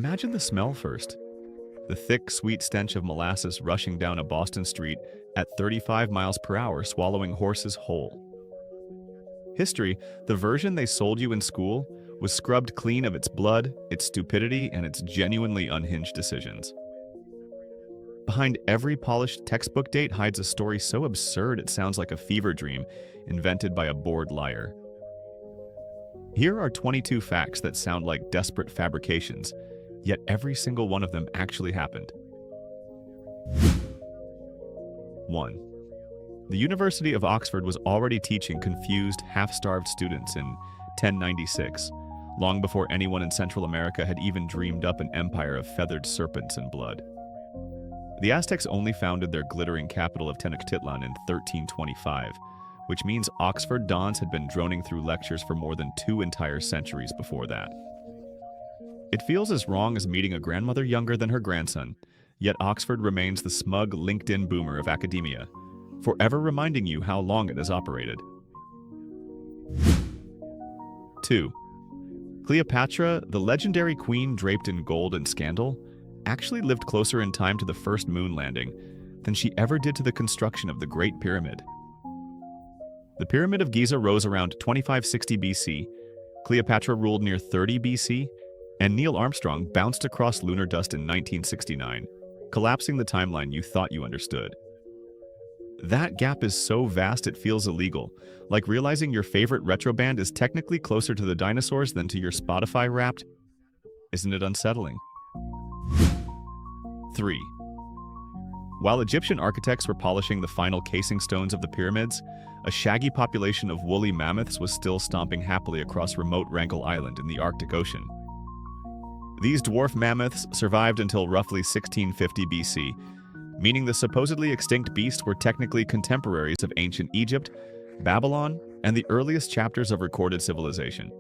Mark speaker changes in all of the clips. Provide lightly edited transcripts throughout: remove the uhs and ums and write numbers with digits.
Speaker 1: Imagine the smell first. The thick, sweet stench of molasses rushing down a Boston street at 35 miles per hour, swallowing horses whole. History, the version they sold you in school, was scrubbed clean of its blood, its stupidity, and its genuinely unhinged decisions. Behind every polished textbook date hides a story so absurd it sounds like a fever dream invented by a bored liar. Here are 22 facts that sound like desperate fabrications, yet every single one of them actually happened. 1. The University of Oxford was already teaching confused, half-starved students in 1096, long before anyone in Central America had even dreamed up an empire of feathered serpents and blood. The Aztecs only founded their glittering capital of Tenochtitlan in 1325, which means Oxford dons had been droning through lectures for more than 2 entire centuries before that. It feels as wrong as meeting a grandmother younger than her grandson, yet Oxford remains the smug LinkedIn boomer of academia, forever reminding you how long it has operated. 2. Cleopatra, the legendary queen draped in gold and scandal, actually lived closer in time to the first moon landing than she ever did to the construction of the Great Pyramid. The Pyramid of Giza rose around 2560 BC, Cleopatra ruled near 30 BC, and Neil Armstrong bounced across lunar dust in 1969, collapsing the timeline you thought you understood. That gap is so vast it feels illegal, like realizing your favorite retro band is technically closer to the dinosaurs than to your Spotify Wrapped. Isn't it unsettling? 3. While Egyptian architects were polishing the final casing stones of the pyramids, a shaggy population of woolly mammoths was still stomping happily across remote Wrangel Island in the Arctic Ocean. These dwarf mammoths survived until roughly 1650 BC, meaning the supposedly extinct beasts were technically contemporaries of ancient Egypt, Babylon, and the earliest chapters of recorded civilization.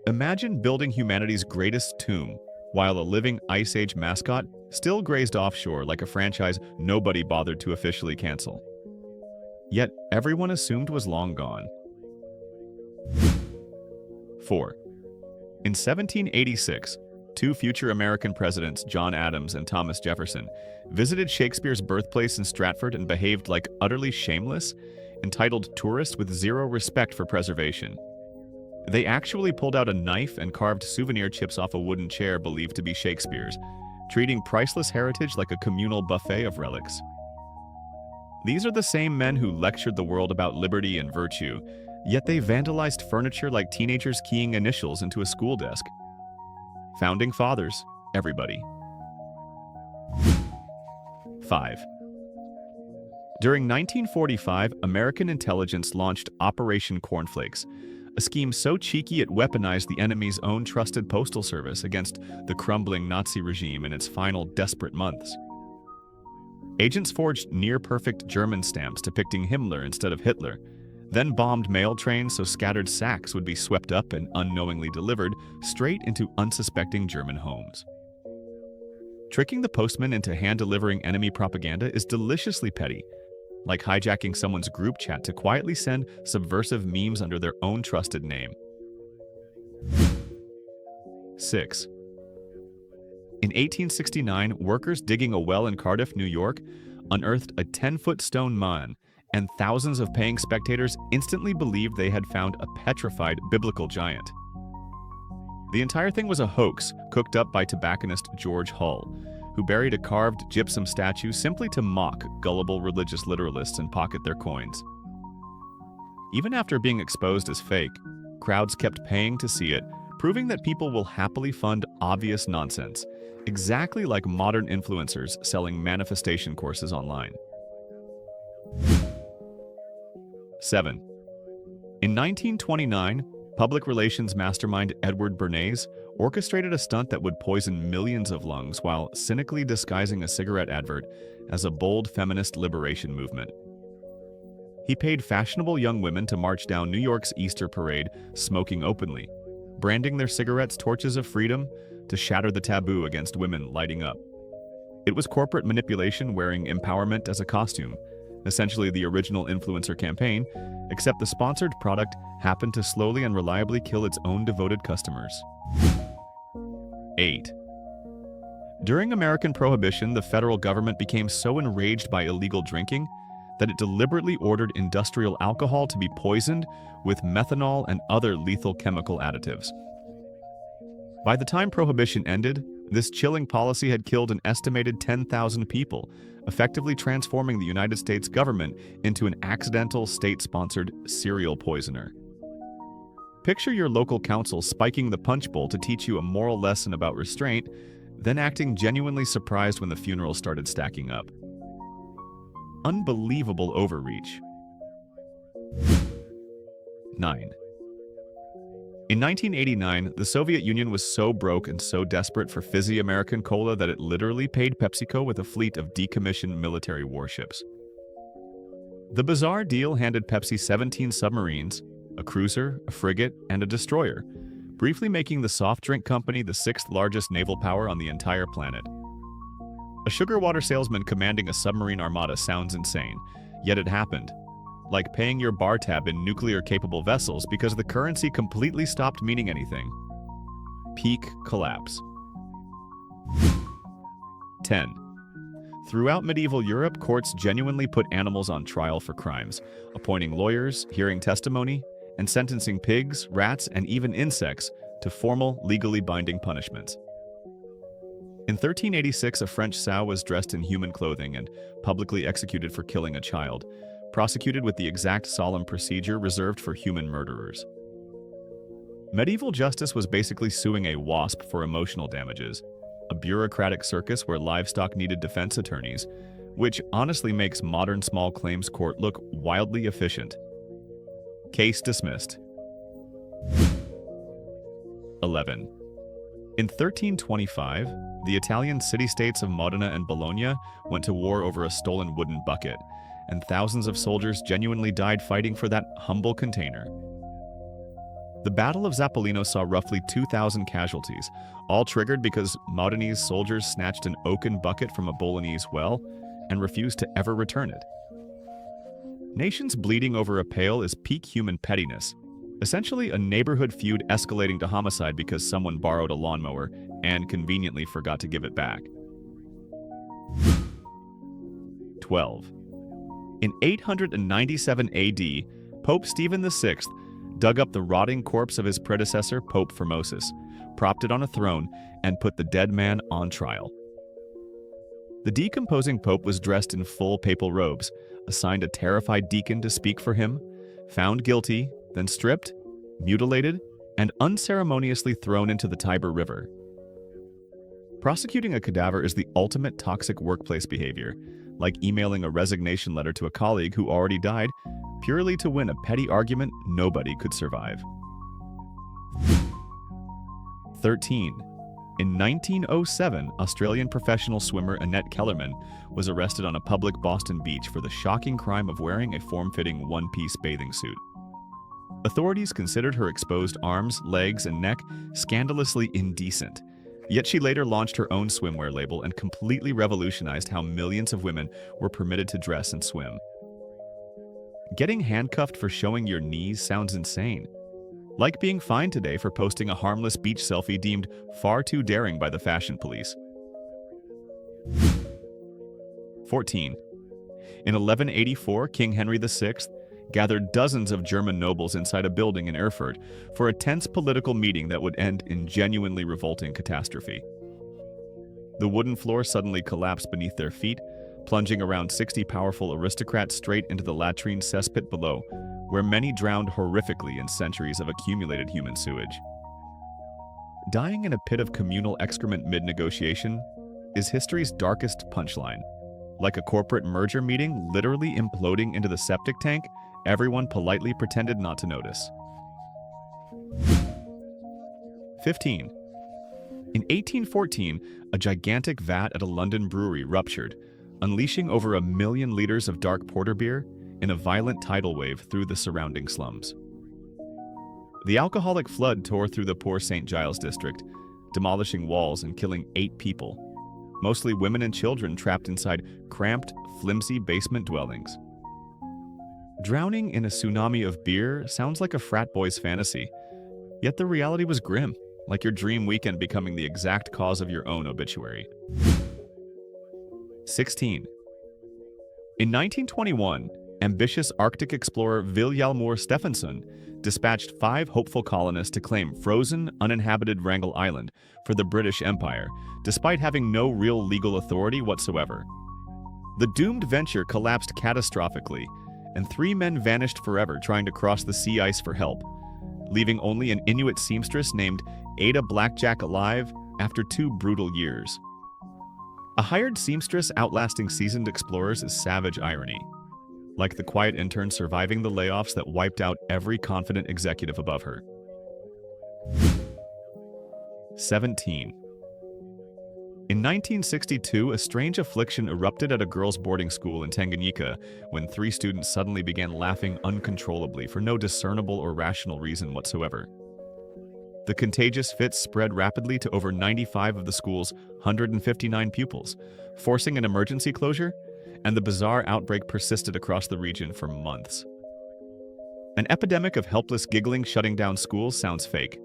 Speaker 1: Imagine building humanity's greatest tomb while a living Ice Age mascot still grazed offshore like a franchise nobody bothered to officially cancel. Yet everyone assumed was long gone. 4. In 1786, 2 future American presidents, John Adams and Thomas Jefferson, visited Shakespeare's birthplace in Stratford and behaved like utterly shameless, entitled tourists with zero respect for preservation. They actually pulled out a knife and carved souvenir chips off a wooden chair believed to be Shakespeare's, treating priceless heritage like a communal buffet of relics. These are the same men who lectured the world about liberty and virtue, yet they vandalized furniture like teenagers keying initials into a school desk. Founding fathers, everybody. 5. During 1945, American intelligence launched Operation Cornflakes, a scheme so cheeky it weaponized the enemy's own trusted postal service against the crumbling Nazi regime in its final desperate months. Agents forged near-perfect German stamps depicting Himmler instead of Hitler, then bombed mail trains so scattered sacks would be swept up and unknowingly delivered straight into unsuspecting German homes. Tricking the postman into hand-delivering enemy propaganda is deliciously petty, like hijacking someone's group chat to quietly send subversive memes under their own trusted name. 6. In 1869, workers digging a well in Cardiff, New York, unearthed a 10-foot stone man, and thousands of paying spectators instantly believed they had found a petrified biblical giant. The entire thing was a hoax cooked up by tobacconist George Hull, who buried a carved gypsum statue simply to mock gullible religious literalists and pocket their coins. Even after being exposed as fake, crowds kept paying to see it, proving that people will happily fund obvious nonsense, exactly like modern influencers selling manifestation courses online. 7. In 1929, public relations mastermind Edward Bernays orchestrated a stunt that would poison millions of lungs while cynically disguising a cigarette advert as a bold feminist liberation movement. He paid fashionable young women to march down New York's Easter parade smoking openly, branding their cigarettes torches of freedom to shatter the taboo against women lighting up. It was corporate manipulation wearing empowerment as a costume, essentially the original influencer campaign, except the sponsored product happened to slowly and reliably kill its own devoted customers. 8. During American Prohibition, the federal government became so enraged by illegal drinking that it deliberately ordered industrial alcohol to be poisoned with methanol and other lethal chemical additives. By the time Prohibition ended, this chilling policy had killed an estimated 10,000 people, effectively transforming the United States government into an accidental state-sponsored serial poisoner. Picture your local council spiking the punch bowl to teach you a moral lesson about restraint, then acting genuinely surprised when the funeral started stacking up. Unbelievable overreach. 9. In 1989, the Soviet Union was so broke and so desperate for fizzy American cola that it literally paid PepsiCo with a fleet of decommissioned military warships. The bizarre deal handed Pepsi 17 submarines, a cruiser, a frigate, and a destroyer, briefly making the soft drink company the 6th largest naval power on the entire planet. A sugar water salesman commanding a submarine armada sounds insane, yet it happened. Like paying your bar tab in nuclear-capable vessels because the currency completely stopped meaning anything. Peak collapse. 10. Throughout medieval Europe, courts genuinely put animals on trial for crimes, appointing lawyers, hearing testimony, and sentencing pigs, rats, and even insects to formal, legally binding punishments. In 1386, a French sow was dressed in human clothing and publicly executed for killing a child, prosecuted with the exact solemn procedure reserved for human murderers. Medieval justice was basically suing a wasp for emotional damages, a bureaucratic circus where livestock needed defense attorneys, which honestly makes modern small claims court look wildly efficient. Case dismissed. 11. In 1325, the Italian city-states of Modena and Bologna went to war over a stolen wooden bucket, and thousands of soldiers genuinely died fighting for that humble container. The Battle of Zappolino saw roughly 2,000 casualties, all triggered because Modenese soldiers snatched an oaken bucket from a Bolognese well and refused to ever return it. Nations bleeding over a pail is peak human pettiness, essentially a neighborhood feud escalating to homicide because someone borrowed a lawnmower and conveniently forgot to give it back. 12. In 897 AD, Pope Stephen VI dug up the rotting corpse of his predecessor, Pope Formosus, propped it on a throne, and put the dead man on trial. The decomposing pope was dressed in full papal robes, assigned a terrified deacon to speak for him, found guilty, then stripped, mutilated, and unceremoniously thrown into the Tiber River. Prosecuting a cadaver is the ultimate toxic workplace behavior, like emailing a resignation letter to a colleague who already died, purely to win a petty argument nobody could survive. 13. In 1907, Australian professional swimmer Annette Kellerman was arrested on a public Boston beach for the shocking crime of wearing a form-fitting one-piece bathing suit. Authorities considered her exposed arms, legs, and neck scandalously indecent. Yet she later launched her own swimwear label and completely revolutionized how millions of women were permitted to dress and swim. Getting handcuffed for showing your knees sounds insane. Like being fined today for posting a harmless beach selfie deemed far too daring by the fashion police. 14. In 1184, King Henry VI gathered dozens of German nobles inside a building in Erfurt for a tense political meeting that would end in genuinely revolting catastrophe. The wooden floor suddenly collapsed beneath their feet, plunging around 60 powerful aristocrats straight into the latrine cesspit below, where many drowned horrifically in centuries of accumulated human sewage. Dying in a pit of communal excrement mid-negotiation is history's darkest punchline. Like a corporate merger meeting literally imploding into the septic tank, everyone politely pretended not to notice. 15. In 1814, a gigantic vat at a London brewery ruptured, unleashing over 1 million liters of dark porter beer in a violent tidal wave through the surrounding slums. The alcoholic flood tore through the poor St. Giles district, demolishing walls and killing 8 people, mostly women and children trapped inside cramped, flimsy basement dwellings. Drowning in a tsunami of beer sounds like a frat boy's fantasy, yet the reality was grim. like your dream weekend becoming the exact cause of your own obituary. 16. In 1921, ambitious Arctic explorer Vilhjalmur Stefansson dispatched 5 hopeful colonists to claim frozen, uninhabited Wrangel Island for the British Empire, despite having no real legal authority whatsoever. The doomed venture collapsed catastrophically, and 3 men vanished forever trying to cross the sea ice for help, leaving only an Inuit seamstress named Ada Blackjack alive after 2 brutal years. A hired seamstress outlasting seasoned explorers is savage irony, like the quiet intern surviving the layoffs that wiped out every confident executive above her. 17. In 1962, a strange affliction erupted at a girls' boarding school in Tanganyika when 3 students suddenly began laughing uncontrollably for no discernible or rational reason whatsoever. The contagious fits spread rapidly to over 95 of the school's 159 pupils, forcing an emergency closure, and the bizarre outbreak persisted across the region for months. An epidemic of helpless giggling shutting down schools sounds fake,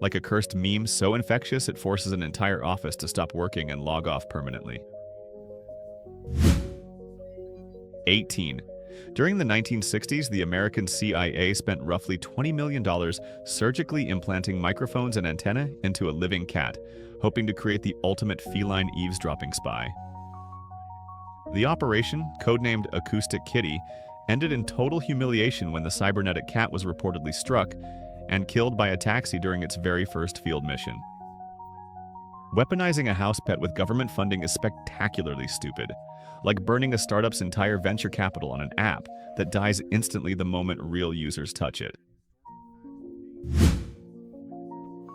Speaker 1: like a cursed meme so infectious it forces an entire office to stop working and log off permanently. 18. During the 1960s, the American CIA spent roughly $20 million surgically implanting microphones and antennae into a living cat, hoping to create the ultimate feline eavesdropping spy. The operation, codenamed Acoustic Kitty, ended in total humiliation when the cybernetic cat was reportedly struck and killed by a taxi during its very first field mission. Weaponizing a house pet with government funding is spectacularly stupid, like burning a startup's entire venture capital on an app that dies instantly the moment real users touch it.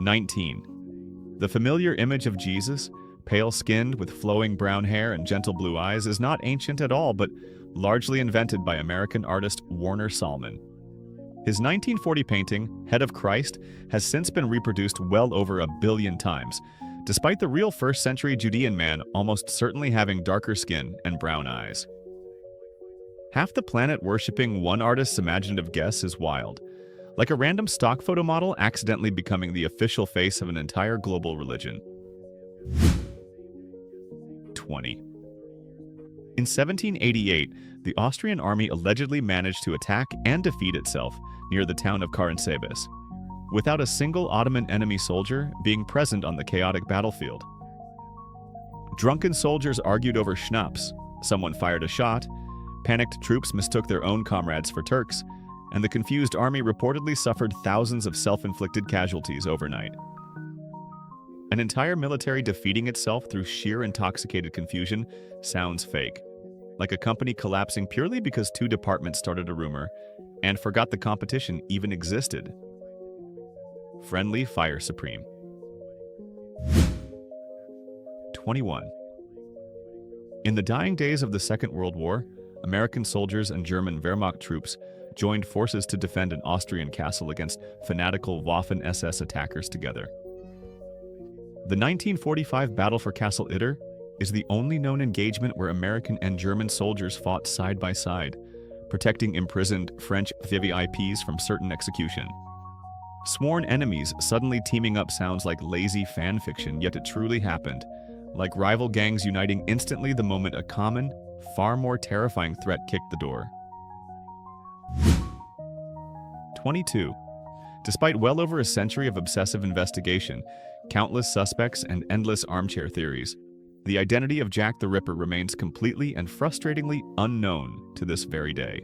Speaker 1: 19. The familiar image of Jesus, pale-skinned with flowing brown hair and gentle blue eyes, is not ancient at all, but largely invented by American artist Warner Sallman. His 1940 painting, Head of Christ, has since been reproduced well over 1 billion times, despite the real first-century Judean man almost certainly having darker skin and brown eyes. Half the planet worshipping one artist's imaginative guess is wild, like a random stock photo model accidentally becoming the official face of an entire global religion. 20. In 1788, the Austrian army allegedly managed to attack and defeat itself near the town of Karansebes, without a single Ottoman enemy soldier being present on the chaotic battlefield. Drunken soldiers argued over schnapps, someone fired a shot, panicked troops mistook their own comrades for Turks, and the confused army reportedly suffered thousands of self-inflicted casualties overnight. An entire military defeating itself through sheer intoxicated confusion sounds fake, like a company collapsing purely because 2 departments started a rumor and forgot the competition even existed. Friendly fire supreme. 21. In the dying days of the Second World War, American soldiers and German Wehrmacht troops joined forces to defend an Austrian castle against fanatical Waffen-SS attackers together. The 1945 Battle for Castle Itter is the only known engagement where American and German soldiers fought side by side, protecting imprisoned French VVIPs from certain execution. Sworn enemies suddenly teaming up sounds like lazy fan fiction, yet it truly happened, like rival gangs uniting instantly the moment a common, far more terrifying threat kicked the door. 22. Despite well over a century of obsessive investigation, countless suspects, and endless armchair theories, the identity of Jack the Ripper remains completely and frustratingly unknown to this very day.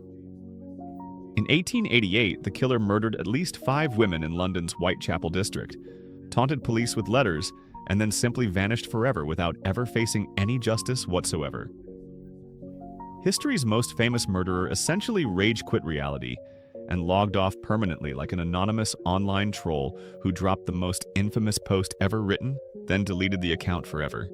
Speaker 1: In 1888, the killer murdered at least 5 women in London's Whitechapel district, taunted police with letters, and then simply vanished forever without ever facing any justice whatsoever. History's most famous murderer essentially rage-quit reality and logged off permanently like an anonymous online troll who dropped the most infamous post ever written, then deleted the account forever.